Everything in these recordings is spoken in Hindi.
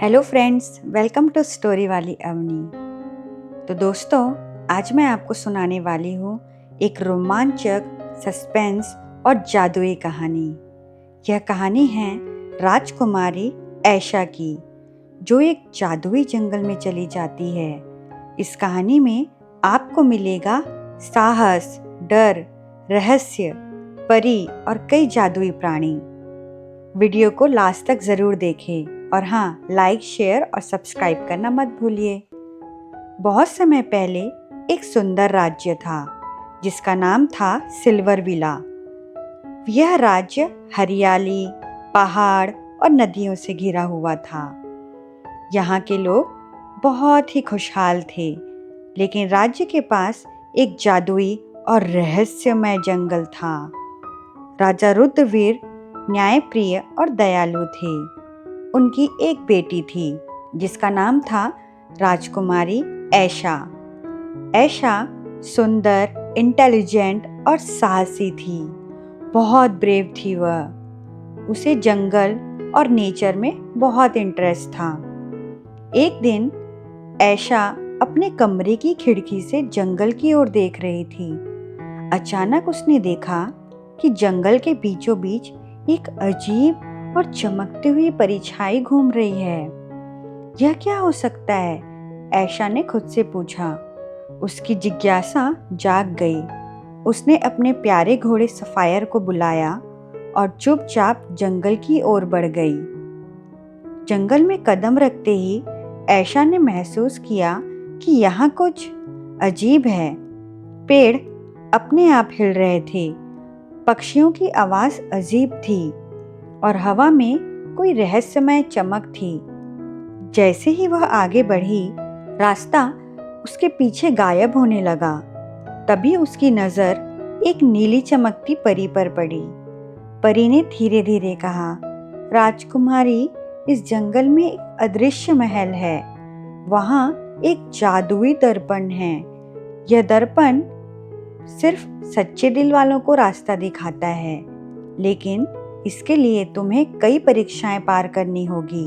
Hello friends, welcome to story वाली अवनी। तो दोस्तों, आज मैं आपको सुनाने वाली हूँ एक रोमांचक, सस्पेंस और जादुई कहानी। यह कहानी है राजकुमारी ऐशा की, जो एक जादुई जंगल में चली जाती है। इस कहानी में आपको मिलेगा साहस, डर, रहस्य, परी और कई जादुई प्राणी। वीडियो को लास्ट तक ज़रूर देखें और हाँ, लाइक, शेयर और सब्सक्राइब करना मत भूलिए। बहुत समय पहले एक सुंदर राज्य था जिसका नाम था सिल्वर विला। यह राज्य हरियाली, पहाड़ और नदियों से घिरा हुआ था। यहाँ के लोग बहुत ही खुशहाल थे, लेकिन राज्य के पास एक जादुई और रहस्यमय जंगल था। राजा रुद्रवीर न्यायप्रिय और दयालु थे। उनकी एक बेटी थी जिसका नाम था राजकुमारी ऐशा। ऐशा सुंदर, इंटेलिजेंट और साहसी थी। बहुत ब्रेव थी वह। उसे जंगल और नेचर में बहुत इंटरेस्ट था। एक दिन ऐशा अपने कमरे की खिड़की से जंगल की ओर देख रही थी। अचानक उसने देखा कि जंगल के बीचों बीच एक अजीब और चमकती हुई परछाई घूम रही है। यह क्या हो सकता है? ऐशा ने खुद से पूछा। उसकी जिज्ञासा जाग गई। उसने अपने प्यारे घोड़े सफायर को बुलाया और चुपचाप जंगल की ओर बढ़ गई। जंगल में कदम रखते ही ऐशा ने महसूस किया कि यहाँ कुछ अजीब है। पेड़ अपने आप हिल रहे थे, पक्षियों की आवाज अजीब थी और हवा में कोई रहस्यमय चमक थी। जैसे ही वह आगे बढ़ी, रास्ता उसके पीछे गायब होने लगा। तभी उसकी नजर एक नीली चमकती परी पर पड़ी। परी ने धीरे धीरे कहा, राजकुमारी, इस जंगल में एक अदृश्य महल है। वहाँ एक जादुई दर्पण है। यह दर्पण सिर्फ सच्चे दिल वालों को रास्ता दिखाता है, लेकिन इसके लिए तुम्हें कई परीक्षाएं पार करनी होगी।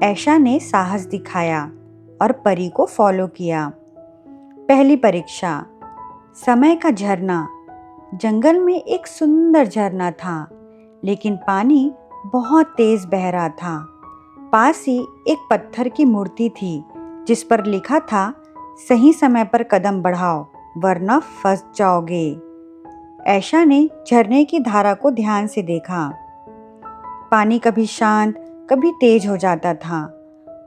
ऐशा ने साहस दिखाया और परी को फॉलो किया। पहली परीक्षा, समय का झरना। जंगल में एक सुंदर झरना था, लेकिन पानी बहुत तेज बह रहा था। पास ही एक पत्थर की मूर्ति थी जिस पर लिखा था, सही समय पर कदम बढ़ाओ वरना फंस जाओगे। ऐशा ने झरने की धारा को ध्यान से देखा। पानी कभी शांत, कभी तेज हो जाता था।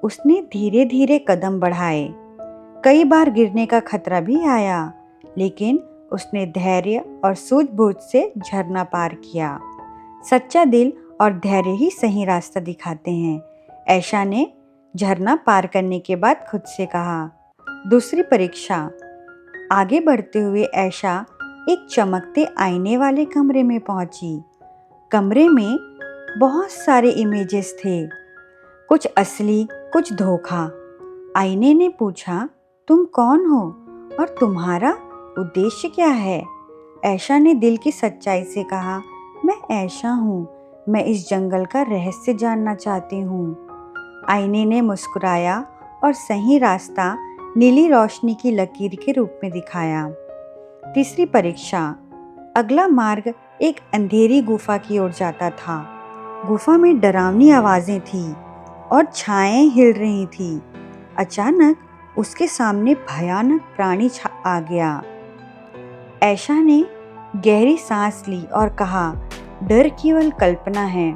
उसने धीरे धीरे कदम बढ़ाए। कई बार गिरने का खतरा भी आया, लेकिन उसने धैर्य और सूझबूझ से झरना पार किया। सच्चा दिल और धैर्य ही सही रास्ता दिखाते हैं, ऐशा ने झरना पार करने के बाद खुद से कहा। दूसरी परीक्षा। आगे बढ़ते हुए ऐशा एक चमकते आईने वाले कमरे में पहुंची। कमरे में बहुत सारे इमेजेस थे, कुछ असली, कुछ धोखा। आईने ने पूछा, तुम कौन हो और तुम्हारा उद्देश्य क्या है? ऐशा ने दिल की सच्चाई से कहा, मैं ऐशा हूँ, मैं इस जंगल का रहस्य जानना चाहती हूँ। आईने ने मुस्कुराया और सही रास्ता नीली रोशनी की लकीर के रूप में दिखाया। तीसरी परीक्षा। अगला मार्ग एक अंधेरी गुफा की ओर जाता था। गुफा में डरावनी आवाजें थीं और छायाएं हिल रही थीं। अचानक उसके सामने भयानक प्राणी आ गया। ऐशा ने गहरी सांस ली और कहा, डर केवल कल्पना है,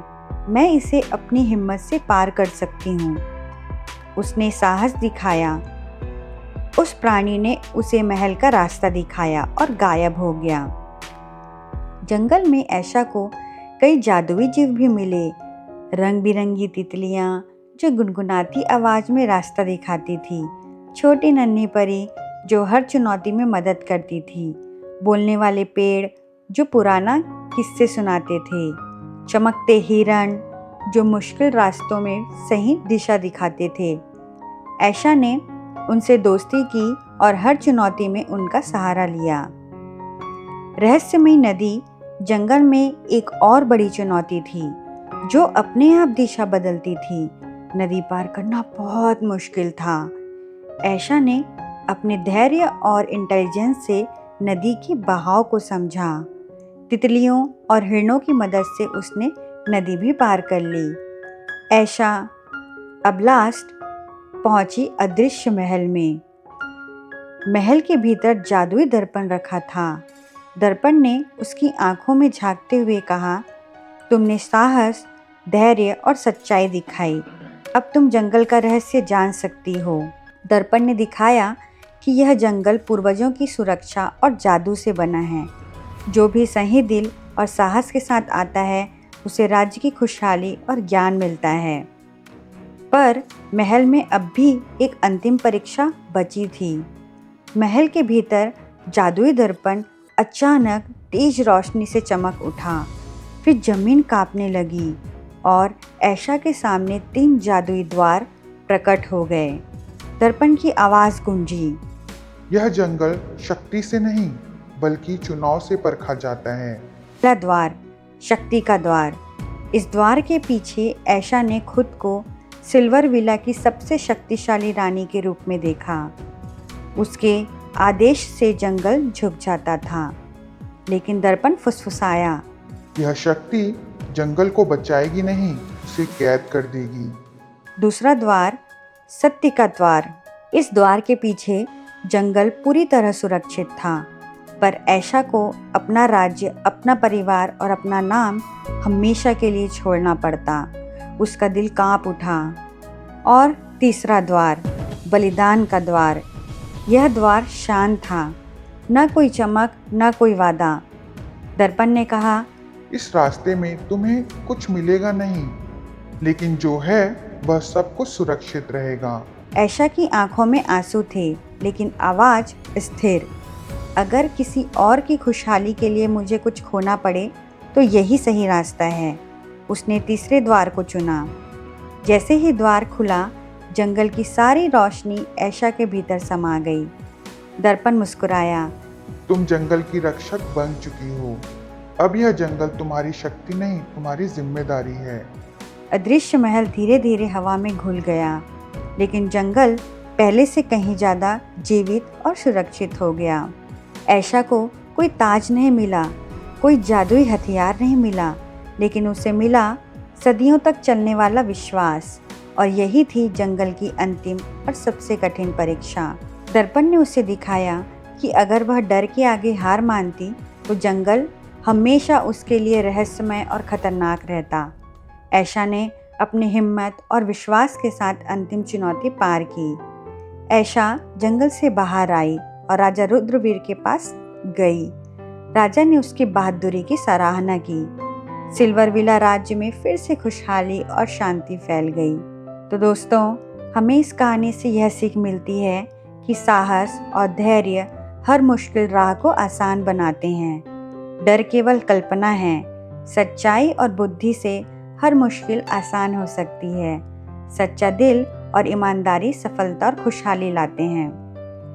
मैं इसे अपनी हिम्मत से पार कर सकती हूँ। उसने साहस दिखाया। उस प्राणी ने उसे महल का रास्ता दिखाया और गायब हो गया। जंगल में ऐशा को कई जादुई जीव भी मिले। रंग बिरंगी तितलियां जो गुनगुनाती आवाज में रास्ता दिखाती थी। छोटी नन्ही परी जो हर चुनौती में मदद करती थी। बोलने वाले पेड़ जो पुराना किस्से सुनाते थे। चमकते हिरण जो मुश्किल रास्तों में सही दिशा दिखाते थे। ऐशा ने उनसे दोस्ती की और हर चुनौती में उनका सहारा लिया। रहस्यमयी नदी जंगल में एक और बड़ी चुनौती थी, जो अपने आप दिशा बदलती थी। नदी पार करना बहुत मुश्किल था। ऐशा ने अपने धैर्य और इंटेलिजेंस से नदी के बहाव को समझा। तितलियों और हिरणों की मदद से उसने नदी भी पार कर ली। ऐशा अब लास्ट पहुंची अदृश्य महल में। महल के भीतर जादुई दर्पण रखा था। दर्पण ने उसकी आंखों में झांकते हुए कहा, तुमने साहस, धैर्य और सच्चाई दिखाई। अब तुम जंगल का रहस्य जान सकती हो। दर्पण ने दिखाया कि यह जंगल पूर्वजों की सुरक्षा और जादू से बना है। जो भी सही दिल और साहस के साथ आता है उसे राज्य की खुशहाली और ज्ञान मिलता है। पर महल में अब भी एक अंतिम परीक्षा बची थी। महल के भीतर जादुई दर्पण अचानक तेज रोशनी से चमक उठा। फिर जमीन कांपने लगी और ऐशा के सामने 3 जादुई द्वार प्रकट हो गए। दर्पण की आवाज़ गूंजी, यह जंगल शक्ति से नहीं बल्कि चुनाव से परखा जाता है। पहला द्वार, शक्ति का द्वार। इस द्वार के पीछे ऐशा ने खुद को सिल्वर विला की सबसे शक्तिशाली रानी के रूप में देखा। उसके आदेश से जंगल झुक जाता था। लेकिन दर्पण फुसफुसाया, यह शक्ति जंगल को बचाएगी नहीं, उसे कैद कर देगी। दूसरा द्वार, सत्य का द्वार। इस द्वार के पीछे जंगल पूरी तरह सुरक्षित था, पर ऐशा को अपना राज्य, अपना परिवार और अपना नाम हमेशा के लिए छोड़ना पड़ता। उसका दिल कांप उठा। और तीसरा द्वार, बलिदान का द्वार। यह द्वार शांत था, न कोई चमक, न कोई वादा। दर्पण ने कहा, इस रास्ते में तुम्हें कुछ मिलेगा नहीं, लेकिन जो है वह सब कुछ सुरक्षित रहेगा। ऐशा की आंखों में आंसू थे, लेकिन आवाज़ स्थिर। अगर किसी और की खुशहाली के लिए मुझे कुछ खोना पड़े तो यही सही रास्ता है। उसने तीसरे द्वार को चुना। जैसे ही द्वार खुला, जंगल की सारी रोशनी ऐशा के भीतर समा गई। दर्पण मुस्कुराया, तुम जंगल की रक्षक बन चुकी हो। अब यह जंगल तुम्हारी शक्ति नहीं, तुम्हारी जिम्मेदारी है। अदृश्य महल धीरे धीरे हवा में घुल गया, लेकिन जंगल पहले से कहीं ज़्यादा जीवित और सुरक्षित हो गया। ऐशा को कोई ताज नहीं मिला, कोई जादुई हथियार नहीं मिला, लेकिन उसे मिला सदियों तक चलने वाला विश्वास। और यही थी जंगल की अंतिम और सबसे कठिन परीक्षा। दर्पण ने उसे दिखाया कि अगर वह डर के आगे हार मानती तो जंगल हमेशा उसके लिए रहस्यमय और खतरनाक रहता। ऐशा ने अपनी हिम्मत और विश्वास के साथ अंतिम चुनौती पार की। ऐशा जंगल से बाहर आई और राजा रुद्रवीर के पास गई। राजा ने उसकी बहादुरी की सराहना की। सिल्वर विला राज्य में फिर से खुशहाली और शांति फैल गई। तो दोस्तों, हमें इस कहानी से यह सीख मिलती है कि साहस और धैर्य हर मुश्किल राह को आसान बनाते हैं। डर केवल कल्पना है। सच्चाई और बुद्धि से हर मुश्किल आसान हो सकती है। सच्चा दिल और ईमानदारी सफलता और खुशहाली लाते हैं।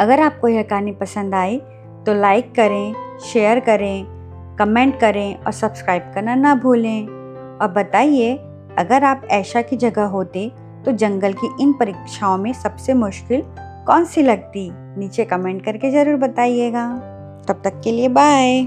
अगर आपको यह कहानी पसंद आई तो लाइक करें, शेयर करें, कमेंट करें और सब्सक्राइब करना ना भूलें। और बताइए, अगर आप ऐशा की जगह होते तो जंगल की इन परीक्षाओं में सबसे मुश्किल कौन सी लगती? नीचे कमेंट करके ज़रूर बताइएगा। तब तक के लिए बाय।